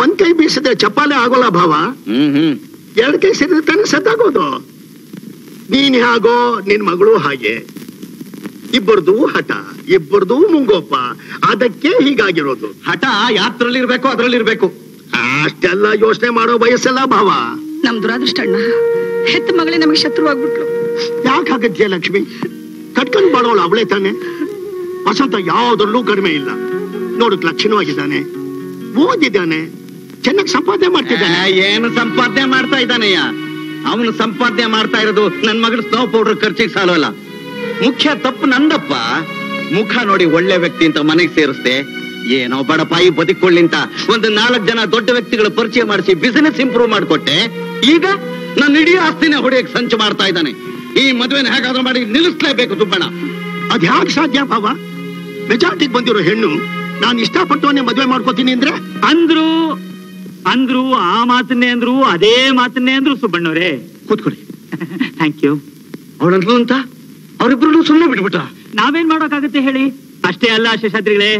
ಒಂದ್ ಕೈ ಬೀಸಿದ್ರೆ ಚಪ್ಪಾಲೆ ಆಗೋಲ್ಲ ಭಾವ. 2 ಕೈ ಸೇರಿದ್ರೆ ತಾನೇ ಸತ್ತಾಗೋದು. ನೀನ್ ಹಾಗೋ ನಿನ್ ಮಗಳು ಹಾಗೆ, ಇಬ್ಬರದು ಹಠ, ಇಬ್ಬರದು ಮುಂಗೋಪ. ಅದಕ್ಕೆ ಹೀಗಾಗಿರೋದು. ಹಠ ಯಾತ್ರಲ್ಲಿರ್ಬೇಕು, ಅದ್ರಲ್ಲಿರ್ಬೇಕು. ಅಷ್ಟೆಲ್ಲ ಯೋಚನೆ ಮಾಡೋ ವಯಸ್ಸಲ್ಲ ಭಾವ. ನಮ್ ದುರಾದೃಷ್ಟ ಅಣ್ಣ, ಹೆತ್ತ ಮಗಳೇ ನಮಗೆ ಶತ್ರುವಾಗ್ಬಿಟ್ಲು. ಯಾಕಾಗತ್ಯ ಲಕ್ಷ್ಮಿ? ಕಟ್ಕೊಂಡ್ ಬಾಳೋಳು ಅವಳೇ ತಾನೆ. ವಸಂತ ಯಾವ್ದ್ರಲ್ಲೂ ಕಡಿಮೆ ಇಲ್ಲ. ನೋಡಕ್ ಲಕ್ಷಣವಾಗಿದ್ದಾನೆ, ಓದಿದ್ದಾನೆ, ಚೆನ್ನಾಗಿ ಸಂಪಾದನೆ ಮಾಡ್ತಿದ್ದಾನೆ. ಏನು ಸಂಪಾದನೆ ಮಾಡ್ತಾ ಇದ್ದಾನೆಯ್ಯ? ಅವನು ಸಂಪಾದನೆ ಮಾಡ್ತಾ ಇರೋದು ನನ್ ಮಗಳ ಸ್ನೋ ಪೌಡರ್ ಖರ್ಚಿಗೆ ಸಾಲೋಲ್ಲ. ಮುಖ್ಯ ತಪ್ಪು ನಂದಪ್ಪ. ಮುಖ ನೋಡಿ ಒಳ್ಳೆ ವ್ಯಕ್ತಿ ಅಂತ ಮನೆಗೆ ಸೇರಿಸ್ದೆ. ಏನೋ ಬಡಪಾಯಿ ಬದುಕೊಳ್ಳಿ ಅಂತ ಒಂದು 4 ಜನ ದೊಡ್ಡ ವ್ಯಕ್ತಿಗಳ ಪರಿಚಯ ಮಾಡಿಸಿ ಬಿಸಿನೆಸ್ ಇಂಪ್ರೂವ್ ಮಾಡಿಕೊಟ್ಟೆ. ಈಗ ನನ್ನ ಇಡೀ ಆಸ್ತಿನ ಹೊಡೆಯಕ್ಕೆ ಸಂಚು ಮಾಡ್ತಾ ಇದ್ದಾನೆ. ಈ ಮದುವೆನ ಹೇಗಾದ್ರೂ ಮಾಡಿ ನಿಲ್ಲಿಸ್ಲೇಬೇಕು ಸುಬ್ಬಣ್ಣ. ಅದ್ ಹ್ಯಾಕ್ ಸಾಧ್ಯ ಭಾವ? ಮೆಜಾರಿಟಿಗೆ ಬಂದಿರೋ ಹೆಣ್ಣು ನಾನು ಇಷ್ಟಪಟ್ಟವನ್ನೇ ಮದುವೆ ಮಾಡ್ಕೋತೀನಿ ಅಂದ್ರೆ ಅಂದ್ರು ಆ ಮಾತನ್ನೇ ಅಂದ್ರು, ಅದೇ ಮಾತನ್ನೇ ಅಂದ್ರು ಸುಬ್ಬಣ್ಣವ್ರೆ. ಕೂತ್ಕೊಳ್ಳಿ. Thank you. ಅವಳಂದ್ರು ಅಂತ ಅವರಿಬ್ರು ಸುಮ್ಮನೆ ಬಿಟ್ಬಿಟ್ಟ. ನಾವೇನ್ ಮಾಡೋಕ್ಕಾಗತ್ತೆ ಹೇಳಿ? ಅಷ್ಟೇ ಅಲ್ಲ ಶೇಷಾದ್ರಿಗಳೇ,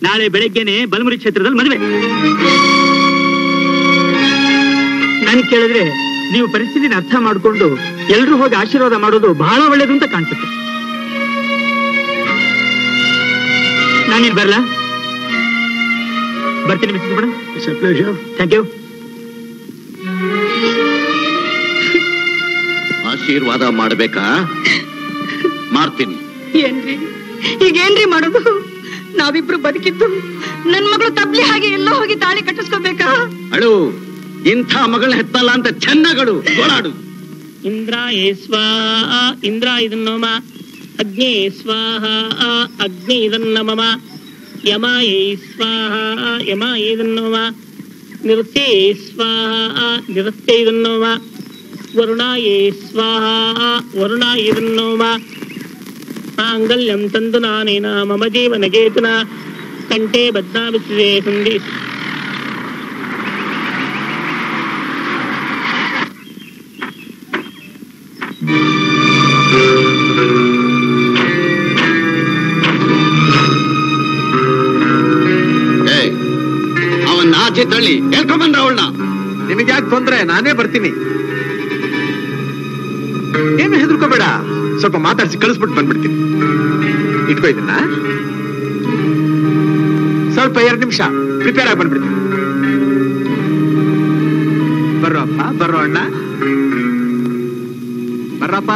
ನಾಳೆ ಬೆಳಗ್ಗೆನೆ ಬಲಮುರಿ ಕ್ಷೇತ್ರದಲ್ಲಿ ಮದುವೆ. ನನ್ ಕೇಳಿದ್ರೆ ನೀವು ಪರಿಸ್ಥಿತಿನ ಅರ್ಥ ಮಾಡ್ಕೊಂಡು ಎಲ್ರೂ ಹೋಗಿ ಆಶೀರ್ವಾದ ಮಾಡೋದು ಬಹಳ ಒಳ್ಳೇದು ಅಂತ ಕಾಣಿಸುತ್ತೆ. ನಾನಿನ್ ಬರ್ಲಾ? ಬರ್ತೀನಿ ಮಿಸ್ ಸುಬ್ಬಣ್ಣ. Thank you. ಆಶೀರ್ವಾದ ಮಾಡ್ಬೇಕಾ? ಮಾಡ್ತೀನಿ. ಏನ್ರಿ ಈಗೇನ್ರಿ ಮಾಡೋದು? ನಾವಿಬ್ರು ಬದುಕಿದ್ದು ನನ್ ಮಗಳು ತಬ್ಲಿ ಹಾಗೆ ಎಲ್ಲೋ ಹೋಗಿ ತಾಳಿ ಕಟ್ಟಿಸ್ಕೋಬೇಕಾ? ಅಳು, ಇಂಥ ಮಗಳ ಹೆತ್ತಲ್ಲ ಅಂತ ಚೆನ್ನಾಗಳು ಗೋಳಾಡು. ಇಂದ್ರ ಏ ಸ್ವಾಹ ಇಂದ್ರ ಇದನ್ನೋಮ, ಅಗ್ನಿ ಸ್ವಾಹ ಅಗ್ನಿ ಇದನ್ನಮಮ, ಯಮ ಏ ಸ್ವಾಹ ಯಮ ಇದನ್ನೋಮ, ನಿರಸ್ತೆ ಸ್ವಾಹ ನಿರಸ್ತೆ ಇದನ್ನೋಮ, ವರುಣ ಏ ಸ್ವಾಹ ವರುಣ ಇದನ್ನೋಮ. ಮಾಂಗಲ್ಯಂ ತಂದು ನಾನೇನ ಮಮ ಜೀವನಗೇತುನ ಕಂಠೆ ಬದ್ನಾಮಿಸಿದೆ ಸಂಧಿ. ಅವನ್ ಆಚೆ ತಳ್ಳಿ ಹೇಳ್ಕೊಂಡ್ಬಂದ್ರ ಅವಳನ್ನ. ನಿನಗೆ ಯಾಕೆ ತೊಂದ್ರೆ? ನಾನೇ ಬರ್ತೀನಿ. ಏನು ಹೆದರ್ಕೋಬೇಡ, ಸ್ವಲ್ಪ ಮಾತಾಡ್ಸಿ ಕಳಿಸ್ಬಿಟ್ಟು ಬಂದ್ಬಿಡ್ತೀನಿ. ಇಟ್ಕೋ ಇದನ್ನ, ಸ್ವಲ್ಪ 2 ನಿಮಿಷ ಪ್ರಿಪೇರ್ ಆಗಿ ಬಂದ್ಬಿಡ್ತೀನಿ. ಬರ್ರಪ್ಪ, ಬರ್ರೋ ಅಣ್ಣ, ಬರ್ರಪ್ಪ.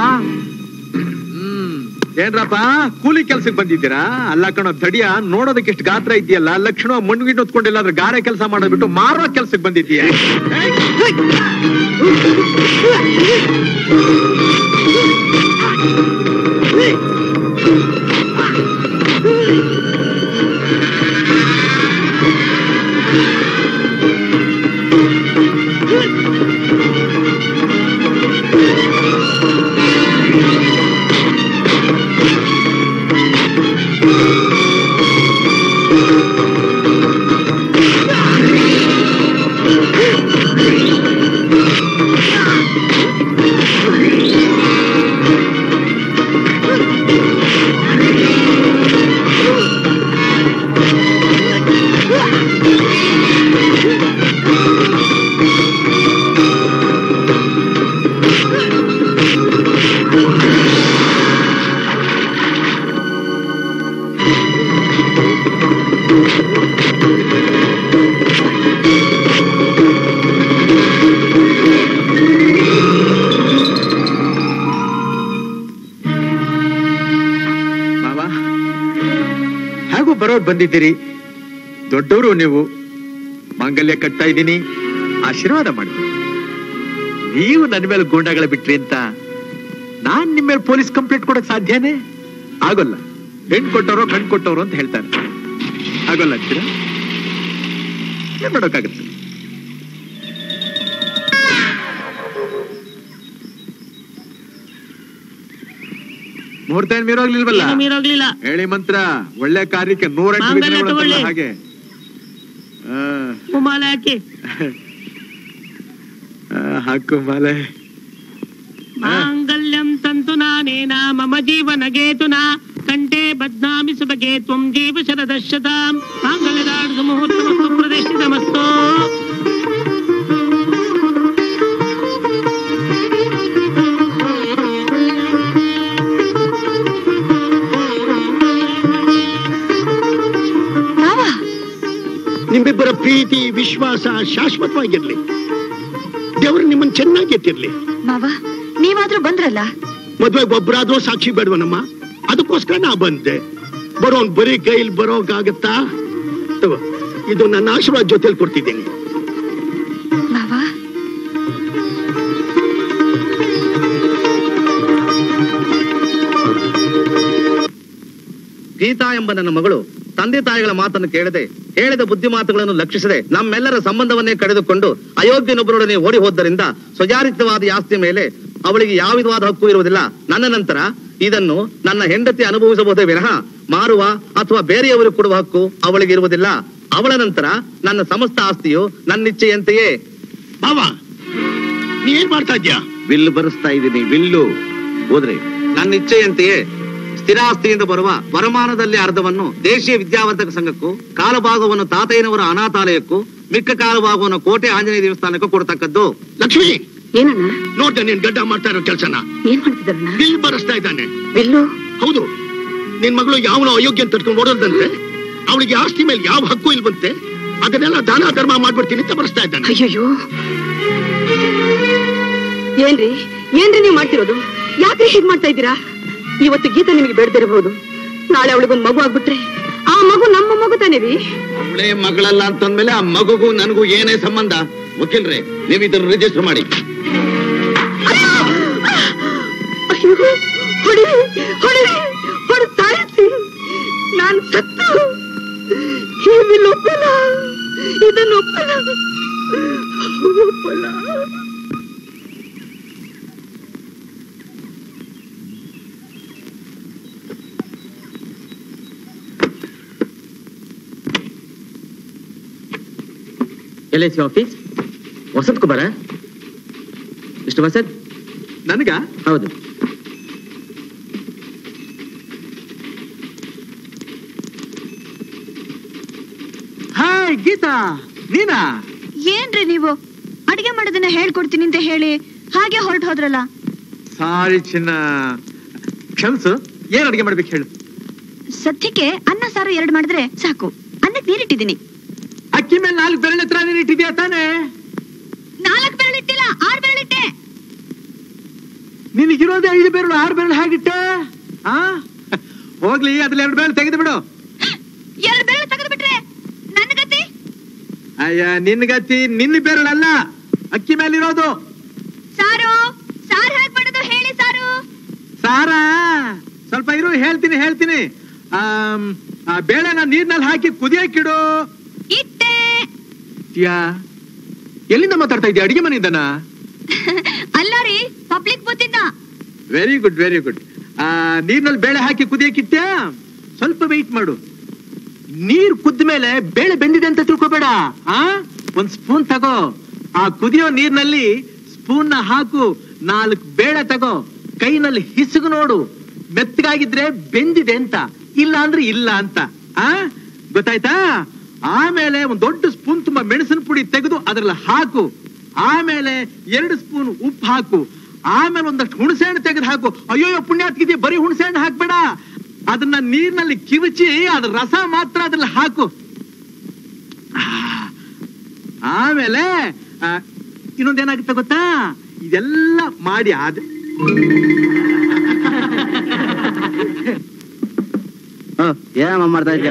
ಏನ್ರಪ್ಪ ಕೂಲಿ ಕೆಲ್ಸಕ್ಕೆ ಬಂದಿದ್ದೀರಾ? ಅಲ್ಲ ಕಣೋ ತಡಿಯ, ನೋಡೋದಕ್ಕೆ ಎಷ್ಟು ಗಾತ್ರ ಇದೆಯಲ್ಲ, ಲಕ್ಷಣ ಮಣ್ಣು ಹೊತ್ಕೊಂಡಿಲ್ಲ, ಗಾರೆ ಕೆಲಸ ಮಾಡೋದ್ಬಿಟ್ಟು ಮಾರೋ ಕೆಲ್ಸಕ್ಕೆ ಬಂದಿದ್ದೀಯ. ಬರೋಡ್ ಬಂದಿದ್ದೀರಿ, ದೊಡ್ಡವರು ನೀವು. ಮಾಂಗಲ್ಯ ಕಟ್ತಾ ಇದ್ದೀನಿ, ಆಶೀರ್ವಾದ ಮಾಡಿ. ನೀವು ನನ್ನ ಮೇಲೆ ಗೂಂಡಾಗಳ ಬಿಟ್ರಿ ಅಂತ ನಾನ್ ನಿಮ್ಮ ಮೇಲೆ ಪೊಲೀಸ್ ಕಂಪ್ಲೇಂಟ್ ಕೊಡಕ್ ಸಾಧ್ಯನೇ ಆಗೋಲ್ಲ. ಹೆಣ್ ಕೊಟ್ಟವರು ಕಣ್ ಕೊಟ್ಟವರು ಅಂತ ಹೇಳ್ತಾರೆ. ಆಗೋಲ್ಲ ಅಂತೀರಾ? ಏನ್ ಮಾಡೋಕ್ಕಾಗತ್ತೆ? ಮುಹೂರ್ತ ಏನ್ ಮೀರೋಗ್ಲಿಲ್ವಲ್ಲ? ಹೇಳಿ ಮಂತ್ರ. ಒಳ್ಳೆ ಕಾರ್ಯಕ್ಕೆ 108 ಹಾಗೆ ಹಾಕು ಮಾಲೆ. ಮಾಂಗಲ್ಯಂ ತಂತು ನಾನೇನ ಮಮ ಜೀವನಗೇತುನ ಕಂಠೆ ಬದ್ನಾಮಿ ಸುಭಗೆ ತ್ವಂ ಜೀವ ಶರದಶತಾಂ. ಮಾಂಗಲ್ಯದಾರ್ಢ ಮುಹೂರ್ತಮಸ್ತು ಪ್ರದೇಶ ನಿಮ್ಮಿಬ್ಬರ ಪ್ರೀತಿ ವಿಶ್ವಾಸ ಶಾಶ್ವತವಾಗಿರ್ಲಿ. ದೇವರು ನಿಮ್ಮನ್ನ ಚೆನ್ನಾಗಿ ಎತ್ತಿರ್ಲಿ. ಮಾವ, ನೀವಾದ್ರೂ ಬಂದ್ರಲ್ಲ. ಮದ್ವೆಗೆ ಒಬ್ಬರಾದ್ರೂ ಸಾಕ್ಷಿ ಬೇಡವನಮ್ಮ, ಅದಕ್ಕೋಸ್ಕರ ನಾ ಬಂದೆ. ಬರೋನ್ ಬರೀ ಕೈಲಿ ಬರೋಕಾಗತ್ತಾ? ತಗೋ, ಇದು ನನ್ನ ಆಶೀರ್ವಾದ ಜೊತೆಲಿ ಕೊಡ್ತಿದ್ದೀನಿ. ಮಾವ, ಗೀತಾ ಎಂಬ ನನ್ನ ಮಗಳು ತಂದೆ ತಾಯಿಗಳ ಮಾತನ್ನು ಕೇಳದೆ, ಹೇಳಿದ ಬುದ್ಧಿ ಮಾತುಗಳನ್ನು ಲಕ್ಷಿಸದೆ ನಮ್ಮೆಲ್ಲರ ಸಂಬಂಧವನ್ನೇ ಕಳೆದುಕೊಂಡು ಅಯೋಗ್ಯನೊಬ್ಬರೊಡನೆ ಓಡಿ ಹೋದ್ದರಿಂದ ಸ್ವಜಾರಿತವಾದ ಆಸ್ತಿ ಮೇಲೆ ಅವಳಿಗೆ ಯಾವ ವಿಧವಾದ ಹಕ್ಕು ಇರುವುದಿಲ್ಲ. ನನ್ನ ನಂತರ ಇದನ್ನು ನನ್ನ ಹೆಂಡತಿ ಅನುಭವಿಸಬಹುದೇ ವಿನಃ ಮಾರುವ ಅಥವಾ ಬೇರೆಯವರು ಕೊಡುವ ಹಕ್ಕು ಅವಳಿಗೆ ಇರುವುದಿಲ್ಲ. ಅವಳ ನಂತರ ನನ್ನ ಸಮಸ್ತ ಆಸ್ತಿಯು ನನ್ನಿಚ್ಛೆಯಂತೆಯೇ. ಬಾವಾ, ನೀ ಏನ್ ಮಾಡ್ತಾ ಇದ್ಯಾ? ವಿಲ್ಲು ಬರೆಸ್ತಾ ಇದ್ದೀನಿ. ವಿಲ್ಲು ಹೋದ್ರೆ ನನ್ನ ಇಚ್ಛೆಯಂತೆಯೇ ಸ್ಥಿರಾಸ್ತಿಯಿಂದ ಬರುವ ವರಮಾನದಲ್ಲಿ ಅರ್ಧವನ್ನು ದೇಶೀಯ ವಿದ್ಯಾವರ್ಧಕ ಸಂಘಕ್ಕೂ, ಕಾಲಭಾಗವನ್ನು ತಾತಯ್ಯನವರ ಅನಾಥಾಲಯಕ್ಕೂ, ಮಿಕ್ಕ ಕಾಲಭಾಗವನ್ನು ಕೋಟೆ ಆಂಜನೇಯ ದೇವಸ್ಥಾನಕ್ಕೂ ಕೊಡ್ತಕ್ಕದ್ದು. ಲಕ್ಷ್ಮಿ, ಏನಣ್ಣ? ನೋಡ್ದೆ ನೀನ್ ಗಡ್ಡ ಮಾಡ್ತಾ ಇರೋ ಕೆಲ್ಸನ. ಏನ್ ಮಾಡ್ತಿದ್ದಾರಣ್ಣ? ಬಿಲ್ ಬರೆಸ್ತಾ ಇದ್ದಾನೆ. ಬಿಲ್ಲು? ಹೌದು. ನಿನ್ ಮಗಳು ಯಾವನೋ ಅಯೋಗ್ಯ ಅಂತ ತಡ್ಕೊಂಡು ಓಡೋದಂತೆ, ಅವಳಿಗೆ ಆಸ್ತಿ ಮೇಲೆ ಯಾವ ಹಕ್ಕು ಇಲ್ವಂತೆ, ಅದನ್ನೆಲ್ಲ ದಾನ ಧರ್ಮ ಮಾಡ್ಬಿಡ್ತೀನಿ ಅಂತ ಬರೆಸ್ತಾ ಇದ್ದಾನೆ. ಅಯ್ಯೋ, ಏನ್ರಿ ನೀವು ಮಾಡ್ತಿರೋದು? ಯಾಕ್ರಿ ಹೀಗ್ ಮಾಡ್ತಾ ಇದ್ದೀರಾ? ಇವತ್ತು ಗೀತಾ ನಿಮಗೆ ಬೇಡದಿರಬಹುದು, ನಾಳೆ ಅವಳಿಗೊಂದು ಮಗು ಆಗ್ಬಿಟ್ರೆ ಆ ಮಗು ನಮ್ಮ ಮಗು ತಾನೇ ರೀ. ಅವಳೇ ಮಗಳಲ್ಲ ಅಂತಂದ್ಮೇಲೆ ಆ ಮಗುಗೂ ನನಗೂ ಏನೇ ಸಂಬಂಧ? ವಕೀಲ್ರೆ, ನೀವು ಇದನ್ನು ರಿಜಿಸ್ಟರ್ ಮಾಡಿ. ನಾನು ಸತ್ತು ಒಪ್ಪಲ್ಲ, ಇದನ್ನು ಒಪ್ಪಲ್ಲ. LIC office. ವಸಂತ್ ಕುಮಾರ? ಎಷ್ಟು ವಸಂತ್? ನನಗ? ಹೌದು. ಹಾಯ್ ಗೀತಾ, ನೀನಾ? ಏನ್ರಿ ನೀವು ಅಡಿಗೆ ಮಾಡೋದನ್ನ ಹೇಳ್ಕೊಡ್ತೀನಿ ಅಂತ ಹೇಳಿ ಹಾಗೆ ಹೊರಟು ಹೋದ್ರಲ್ಲ? ಸಾರಿ ಚಿನ್ನ, ಕ್ಷಮಿಸು. ಏನ್ ಅಡಿಗೆ ಮಾಡ್ಬೇಕು ಹೇಳು? ಸದ್ಯಕ್ಕೆ ಅನ್ನ ಸಾರು 2 ಮಾಡಿದ್ರೆ ಸಾಕು. ಅನ್ನಕ್ಕೆ ನೀರಿಟ್ಟಿದ್ದೀನಿ. ಅಕ್ಕಿ ಮೇಲೆ 4 ಬೆರಳು ಹತ್ರ ನೀರು ಇಟ್ಟಿದ್ಯಾ ತಾನೆ? 4 ಬೆರಳಿಟ್ಟಿಲ್ಲ, 6 ಬೆರಳಿಟ್ಟೆ. ನಿನಗಿರೋದೇ 5 ಬೆರಳು, 6 ಬೆರಳು ಹೇಗಿಟ್ಟೆ? ಹೋಗ್ಲಿ, ಅದ್ರಲ್ಲಿ 2 ಬೆರಳು ತೆಗೆದು ಬಿಡು. 2 ಬೆರಳು ತೆಗೆದು ಬಿಟ್ರೆ ನನ್ನ ಗತಿ? ಅಯ್ಯ, ನಿನ್ನ ಗತಿ ನಿನ್ನ ಬೆರಳಲ್ಲ, ಅಕ್ಕಿ ಮೇಲಿರೋದು. ಸಾರು ಹೇಗ್ ಮಾಡೋದು ಹೇಳಿ. ಸಾರಾ ಸ್ವಲ್ಪ ಇರು, ಹೇಳ್ತೀನಿ. ಆ ಬೇಳೆನ ನೀರ್ನಲ್ಲಿ ಹಾಕಿ ಕುದಿಯಕ್ಕಿಡು. ಇಟ್ಟೆ. ಎಲ್ಲಿಂದ ಮಾತಾಡ್ತಾ ಇದೀಯ? ಅಡಿಗೆ ಮನೆಯಿಂದನಾ? ಅಲ್ಲ ರೀ, ಪಬ್ಲಿಕ್ ಬೂತಿಂದ. Very good. ನೀರ್ನಲ್ಲಿ ಬೇಳೆ ಹಾಕಿ ಕುದಿಯಕ್ಕಿಟ್ಟ್ಯಾ? ಸ್ವಲ್ಪ ವೆಯ್ಟ್ ಮಾಡು. ನೀರ್ ಕುದ್ದ ಮೇಲೆ ಬೇಳೆ ಬೆಂದಿದೆ ಅಂತ ತಿಳ್ಕೊಬೇಡ. ಒಂದ್ ಸ್ಪೂನ್ ತಗೋ, ಆ ಕುದಿಯೋ ನೀರ್ನಲ್ಲಿ ಸ್ಪೂನ್ ನ ಹಾಕು, 4 ಬೇಳೆ ತಗೋ, ಕೈನಲ್ಲಿ ಹಿಸುಗು ನೋಡು. ಮೆತ್ತಗಾಗಿದ್ರೆ ಬೆಂದಿದೆ ಅಂತ, ಇಲ್ಲ ಅಂದ್ರೆ ಇಲ್ಲ ಅಂತ. ಗೊತ್ತಾಯ್ತಾ? ಆಮೇಲೆ ಒಂದ್ ದೊಡ್ಡ ಸ್ಪೂನ್ ತುಂಬಾ ಮೆಣಸಿನ ಪುಡಿ ತೆಗೆದು ಅದ್ರಲ್ಲಿ ಹಾಕು. ಆಮೇಲೆ 2 ಸ್ಪೂನ್ ಉಪ್ಪು ಹಾಕು. ಆಮೇಲೆ ಒಂದಷ್ಟು ಹುಣಸೆ ಹಣ್ಣು ತೆಗೆದು ಹಾಕು. ಅಯ್ಯೋ ಪುಣ್ಯಾತ್ಗಿದೆಯಾ, ಬರೀ ಹುಣಸೆ ಹಣ್ಣು ಹಾಕ್ಬೇಡ. ಅದನ್ನ ನೀರಿನಲ್ಲಿ ಕಿವುಚಿ ಅದ್ರ ರಸ ಮಾತ್ರ ಅದ್ರಲ್ಲಿ ಹಾಕು. ಆಮೇಲೆ ಇನ್ನೊಂದೇನಾಗುತ್ತೆ ಗೊತ್ತಾ? ಇದೆಲ್ಲ ಮಾಡಿ ಏನ ಮಾಡ್ತಾ ಇದ್ದೆ?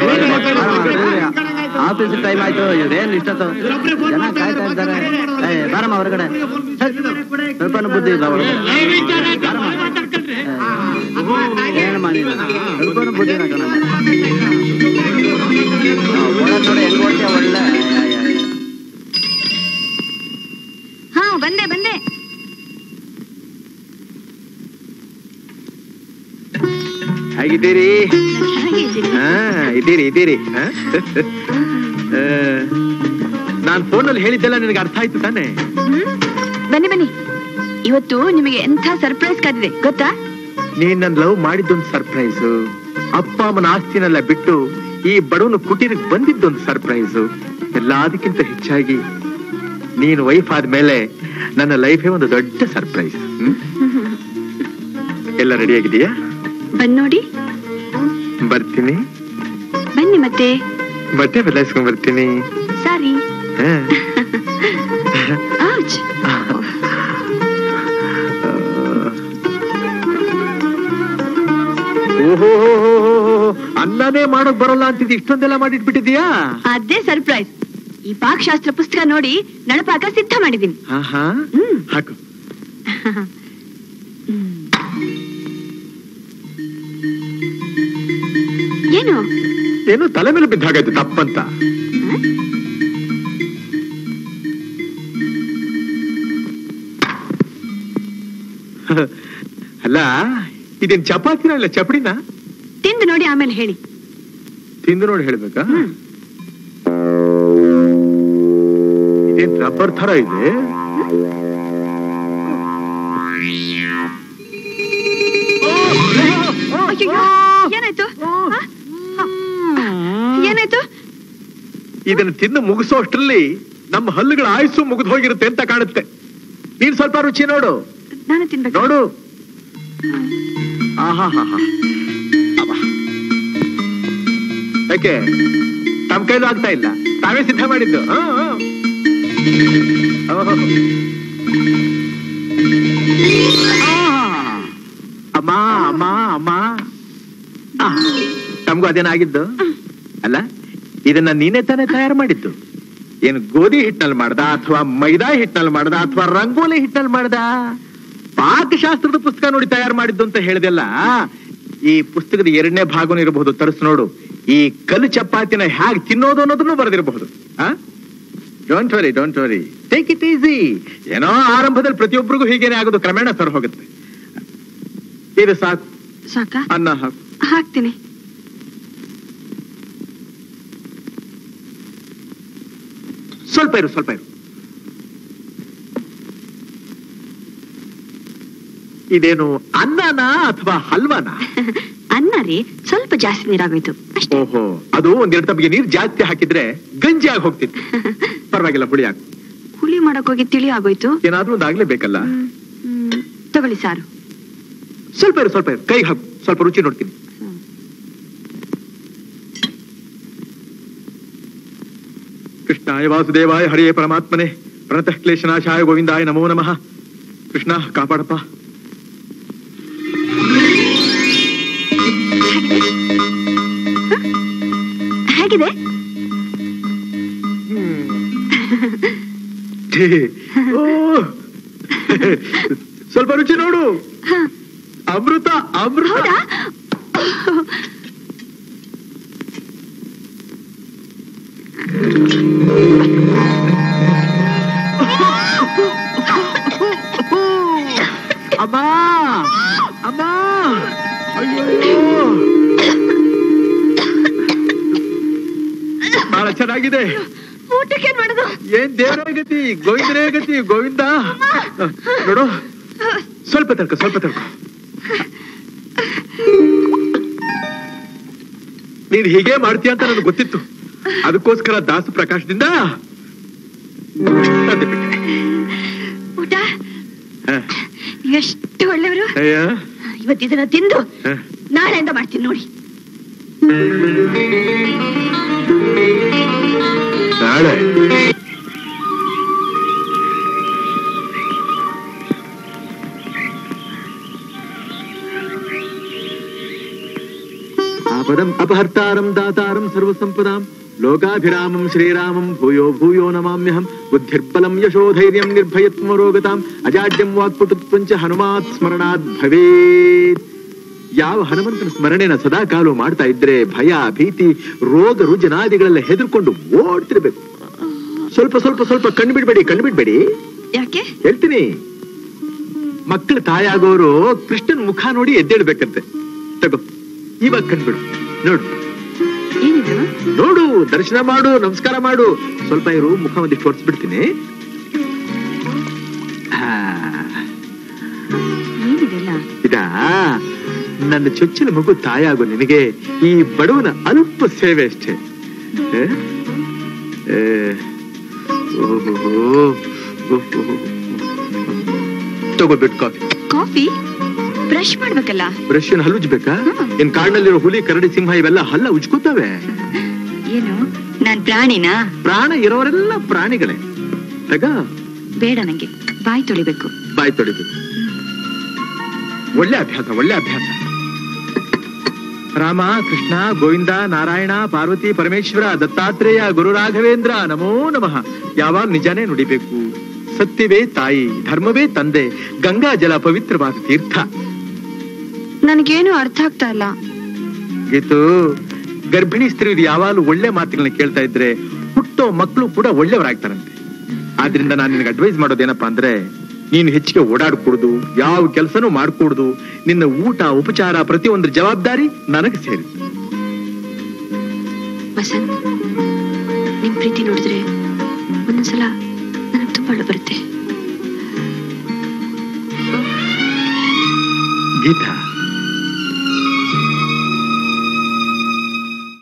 ಆಫೀಸ್ ಟೈಮ್ ಆಯ್ತು, ಇವ್ರೇನ್ ಇಷ್ಟತ್ತು ಜನ ಕಾಯ್ತಾ ಇದ್ದಾರೆ. ಬಾರಮ್ಮ ಹೊರಗಡೆ, ಸ್ವಲ್ಪ ಬುದ್ಧಿ ಇಲ್ಲ ಒಳಗಡೆ. ಏನ್ ಮಾಡಿಲ್ಲ, ಸ್ವಲ್ಪ ಬುದ್ಧಿನ ಕಣ. ಒಳ್ಳೆ ನೋಡಿ ಹೆಂಗ್ ಓಡ್ತೀಯ, ಒಳ್ಳೆ. ಬಂದೆ. ಹೇಗಿದ್ದೀರಿ? ಇದ್ದೀರಿ. ನಾನ್ ಫೋನಲ್ಲಿ ಹೇಳಿದ್ದೆಲ್ಲ ನಿನಗೆ ಅರ್ಥ ಆಯ್ತು ತಾನೆ? ಬನ್ನಿ, ಇವತ್ತು ನಿಮಗೆ ಎಂಥ ಸರ್ಪ್ರೈಸ್ ಕಾದಿದೆ ಗೊತ್ತಾ? ನೀನ್ ನನ್ ಲವ್ ಮಾಡಿದ್ದೊಂದು ಸರ್ಪ್ರೈಸ್, ಅಪ್ಪ ಅಮ್ಮನ ಆಸ್ತಿನೆಲ್ಲ ಬಿಟ್ಟು ಈ ಬಡವನ ಕುಟೀರಕ್ಕೆ ಬಂದಿದ್ದೊಂದು ಸರ್ಪ್ರೈಸ್. ಎಲ್ಲದಕ್ಕಿಂತ ಹೆಚ್ಚಾಗಿ ನೀನು ವೈಫ್ ಆದ್ಮೇಲೆ ನನ್ನ ಲೈಫೇ ಒಂದು ದೊಡ್ಡ ಸರ್ಪ್ರೈಸ್. ಎಲ್ಲ ರೆಡಿ ಆಗಿದೆಯಾ? ನೋಡಿ. ಬರ್ತೀನಿ. ಬನ್ನಿ. ಮತ್ತೆ ಬಟ್ಟೆ ಬದಲಾಯಿಸ್ಕೊಂಡ್ ಬರ್ತೀನಿ. ಸಾರಿ. ಓಹೋ, ಅನ್ನನೇ ಮಾಡೋಕ್ ಬರಲ್ಲ ಅಂತಿದ್ ಇಷ್ಟೊಂದೆಲ್ಲ ಮಾಡಿಟ್ಬಿಟ್ಟಿದ್ಯಾ? ಅದೇ ಸರ್ಪ್ರೈಸ್. ಈ ಪಾಕಶಾಸ್ತ್ರ ಪುಸ್ತಕ ನೋಡಿ ನಳಪಾಕ ಸಿದ್ಧ ಮಾಡಿದ್ದೀನಿ. ಹಾಕು. ಏನು ಏನು ತಲೆ ಮೇಲೆ ಬಿದ್ದಾಗಾಯ್ತು ತಪ್ಪಂತ? ಅಲ್ಲ, ಇದೇನ್ ಚಪಾತಿನ ಇಲ್ಲ ಚಪಡಿನ? ತಿಂದು ನೋಡಿ ಆಮೇಲೆ ಹೇಳಿ. ತಿಂದು ನೋಡಿ ಹೇಳ್ಬೇಕಾ? ಇದೇನ್ ರಬ್ಬರ್ ತರ ಇದೆ. ಏನಾಯ್ತು? ಏನಾಯ್ತು? ಇದನ್ನು ತಿಂದು ಮುಗಿಸೋ ಅಷ್ಟ್ರಲ್ಲಿ ನಮ್ಮ ಹಲ್ಲುಗಳ ಆಯುಸ್ಸು ಮುಗಿದು ಹೋಗಿರುತ್ತೆ ಅಂತ ಕಾಣುತ್ತೆ. ನೀನ್ ಸ್ವಲ್ಪ ರುಚಿ ನೋಡು. ನಾನು ತಿನ್ಬೇಕು. ನೋಡು. ಯಾಕೆ ತಮ್ಮ ಕೈಲೂ ಆಗ್ತಾ ಇಲ್ಲ? ತಾವೇ ಸಿದ್ಧ ಮಾಡಿದ್ದು. ಅಮ್ಮ ಅಮ್ಮ ಅಮ್ಮ, ತಮಗೂ ಅದೇನಾಗಿದ್ದು? ಅಲ್ಲ, ಇದನ್ನ ನೀನೇ ತಾನೇ ತಯಾರು ಮಾಡಿದ್ದು? ಏನು ಗೋಧಿ ಹಿಟ್ಟಿನಲ್ಲಿ ಮಾಡ್ದ, ಅಥವಾ ಮೈದಾ ಹಿಟ್ಟಿನಲ್ಲಿ ಮಾಡ್ದ, ಅಥವಾ ರಂಗೋಲಿ ಹಿಟ್ಟಿನಲ್ಲಿ ಮಾಡ್ದ? ಪಾಕಶಾಸ್ತ್ರದ ಪುಸ್ತಕ ನೋಡಿ ತಯಾರು ಮಾಡಿದ್ದು ಅಂತ ಹೇಳಿದೆಲ್ಲ. ಈ ಪುಸ್ತಕದ 2ನೇ ಭಾಗನೂ ಇರಬಹುದು, ತರಿಸಿ ನೋಡು. ಈ ಕಲ್ಲು ಚಪಾತಿನ ಹೇಗೆ ತಿನ್ನೋದು ಅನ್ನೋದನ್ನು ಬರೆದಿರಬಹುದು. Don't worry, don't worry, take it easy. ಏನೋ ಆರಂಭದಲ್ಲಿ ಪ್ರತಿಯೊಬ್ಬರಿಗೂ ಹೀಗೇನೆ ಆಗೋದು, ಕ್ರಮೇಣ ಸರ್ ಹೋಗುತ್ತೆ. ಇದು ಸಾಕು. ಸಾಕಾ? ಅನ್ನ ಹಾಕು. ಹಾಕ್ತೀನಿ. ಸ್ವಲ್ಪ ಇರು, ಸ್ವಲ್ಪ ಇರು. ಇದೇನು ಅನ್ನನಾ ಅಥವಾ ಹಲ್ವಾನಾ? ಅನ್ನ ರೀ, ಸ್ವಲ್ಪ ಜಾಸ್ತಿ ನೀರಾಗೋಯ್ತು. ಓಹೋ, ಅದು 1-2 ತಬ್ಬಿಗೆ ನೀರು ಜಾಸ್ತಿ ಹಾಕಿದ್ರೆ ಗಂಜಿ ಆಗಿ ಹೋಗ್ತಿತ್ತು. ಪರವಾಗಿಲ್ಲ, ಹುಳಿ ಹಾಕು. ಹುಳಿ ಮಾಡಕ್ ಹೋಗಿ ತಿಳಿ ಆಗೋಯ್ತು. ಏನಾದ್ರೂ ಒಂದಾಗ್ಲೇಬೇಕಲ್ಲ. ತಗೊಳ್ಳಿ ಸಾರು. ಸ್ವಲ್ಪ ಇರು, ಸ್ವಲ್ಪ ಇರು, ಕೈ ಹಾಕು, ಸ್ವಲ್ಪ ರುಚಿ ನೋಡ್ತೀನಿ. ಕೃಷ್ಣಾಯ ವಾಸುದೇವಾಯ ಹರಿಯೇ ಪರಮಾತ್ಮನೆ ಪ್ರಣತಃ ಕ್ಲೇಶನಾಶಾಯ ಗೋವಿಂದಾಯ ನಮೋ ನಮಃ. ಕೃಷ್ಣ ಕಾಪಾಡಪ್ಪ. ಹೇಗಿದೆ? ಸ್ವಲ್ಪ ರುಚಿ ನೋಡು. ಅಮೃತ, ಅಮೃತ. ಅಮ್ಮ, ಅಮ್ಮ, ಅಯ್ಯೋ, ಬಹಳ ಚೆನ್ನಾಗಿದೆ. ಊಟಕ್ಕೆ ಮಾಡೋದು ಏನ್ ದೇವರೇ ಗತಿ, ಗೋವಿಂದರೇ ಗತಿ, ಗೋವಿಂದ. ನೋಡು, ಸ್ವಲ್ಪ ತಡ್ಕೊ, ಸ್ವಲ್ಪ ತಡ್ಕೊ. ನೀನ್ ಹೀಗೆ ಮಾಡ್ತೀಯ ಅಂತ ನನಗೆ ಗೊತ್ತಿತ್ತು. ಅದಕ್ಕೋಸ್ಕರ ದಾಸ ಪ್ರಕಾಶದಿಂದ ಊಟ ಎಷ್ಟು ಒಳ್ಳೆಯವರು. ಇವತ್ತಿದನ್ನ ತಿಂದು ನಾಳೆಯಿಂದ ಮಾಡ್ತೀನಿ ನೋಡಿ. ನಾಳೆ ಆಪದಂ ಅಪಹರ್ತಾರಂ ದಾತಾರಂ ಸರ್ವಸಂಪದಾಂ ಲೋಕಾಭಿರಾಮಂ ಶ್ರೀರಾಮಂ ಭೂಯೋ ಭೂಯೋ ನಮಾಮ್ಯಹಂ. ಬುದ್ಧಿರ್ಬಲಂ ಯಶೋಧೈರ್ಯಂ ನಿರ್ಭಯತ್ವರೋಗತಾಂ ಅಜಾಡ್ಯಂ ವಾಕ್ಪಟುತ್ವಂಚ ಹನುಮಾತ್ ಸ್ಮರಣಾತ್ ಭವೇತ್. ಯಾವ ಹನುಮಂತನ ಸ್ಮರಣೆನ ಸದಾ ಕಾಲು ಮಾಡ್ತಾ ಇದ್ರೆ ಭಯ, ಭೀತಿ, ರೋಗ ರುಜಿನಾದಿಗಳೆಲ್ಲ ಹೆದರ್ಕೊಂಡು ಓಡ್ತಿರ್ಬೇಕು. ಸ್ವಲ್ಪ ಸ್ವಲ್ಪ ಸ್ವಲ್ಪ ಕಣ್ಣು ಬಿಡ್ಬೇಡಿ, ಕಣ್ಣು ಬಿಡ್ಬೇಡಿ. ಯಾಕೆ ಹೇಳ್ತೀನಿ. ಮಕ್ಕಳು ತಾಯಾಗೋರು ಕೃಷ್ಣನ್ ಮುಖ ನೋಡಿ ಎದ್ದೇಳ್ಬೇಕಂತೆ. ತಗೋ, ಇವಾಗ ಕಣ್ಬಿಡು, ನೋಡು ನೋಡು, ದರ್ಶನ ಮಾಡು, ನಮಸ್ಕಾರ ಮಾಡು. ಸ್ವಲ್ಪ ಇರು, ಮುಖ ಒಂದಿಷ್ಟು ಒರೆಸ್ಬಿಡ್ತೀನಿ. ಇದಾ ನನ್ನ ಚೊಚ್ಚಲ ಮಗು ತಾಯಾಗೋ ನಿನಗೆ ಈ ಬಡವನ ಅಲ್ಪ ಸೇವೆ ಅಷ್ಟೇ. ತಗೋಬಿಟ್ಟು ಕಾಫಿ. ಕಾಫಿ ಬ್ರಷ್ ಮಾಡ್ಬೇಕಲ್ಲ? ಬ್ರಷ್ ಹಲ್ಲು ಉಜ್ಬೇಕಾ? ಏನ್ ಕಾಡಿನಲ್ಲಿರೋ ಹುಲಿ, ಕರಡಿ, ಸಿಂಹ ಇವೆಲ್ಲ ಹಲ್ಲ ಉಜ್ಕೋತಾವೆ. ಏನು ನಾನ್ ಪ್ರಾಣಿನಾ? ಪ್ರಾಣ ಇರೋರೆಲ್ಲ ಪ್ರಾಣಿಗಳೇ. ತಗ ಬೇಡ, ನಂಗೆ ಬಾಯಿ ತೊಳಿಬೇಕು. ಬಾಯಿ ತೊಳಿಬೇಕು. ಒಳ್ಳೆ ಅಭ್ಯಾಸ, ಒಳ್ಳೆ ಅಭ್ಯಾಸ. ರಾಮ, ಕೃಷ್ಣ, ಗೋವಿಂದ, ನಾರಾಯಣ, ಪಾರ್ವತಿ, ಪರಮೇಶ್ವರ, ದತ್ತಾತ್ರೇಯ, ಗುರು ರಾಘವೇಂದ್ರ, ನಮೋ ನಮಃ. ಯಾವಾಗ ನಿಜಾನೇ ನುಡಿಬೇಕು. ಸತ್ಯವೇ ತಾಯಿ, ಧರ್ಮವೇ ತಂದೆ, ಗಂಗಾ ಜಲ ಪವಿತ್ರವಾದ ತೀರ್ಥ. ನನಗೇನು ಅರ್ಥ ಆಗ್ತಾ ಇಲ್ಲ. ಗೀತು, ಗರ್ಭಿಣಿ ಸ್ತ್ರೀಯರು ಯಾವಾಗಲೂ ಒಳ್ಳೆ ಮಾತುಗಳನ್ನ ಕೇಳ್ತಾ ಇದ್ರೆ ಹುಟ್ಟೋ ಮಕ್ಕಳು ಕೂಡ ಒಳ್ಳೆಯವರಾಗ್ತಾರಂತೆ. ಆದ್ರಿಂದ ನಾನು ನಿನಗೆ ಅಡ್ವೈಸ್ ಮಾಡೋದೇನಪ್ಪಾ ಅಂದ್ರೆ, ನೀನು ಹೆಚ್ಚಿಗೆ ಓಡಾಡ್ಕೊಡುದು, ಯಾವ ಕೆಲಸನೂ ಮಾಡ್ಕೊಡುದು, ನಿನ್ನ ಊಟ ಉಪಚಾರ ಪ್ರತಿಯೊಂದ್ರ ಜವಾಬ್ದಾರಿ ನನಗೆ ಸೇರಿ. ವಸಂತ್, ನಿಮ್ ಪ್ರೀತಿ ನೋಡಿದ್ರೆ ಒಂದೊಂದ್ಸಲ ನನಗೆ ತುಂಬಾ ಅಳು ಬರುತ್ತೆ. ಗೀತಾ,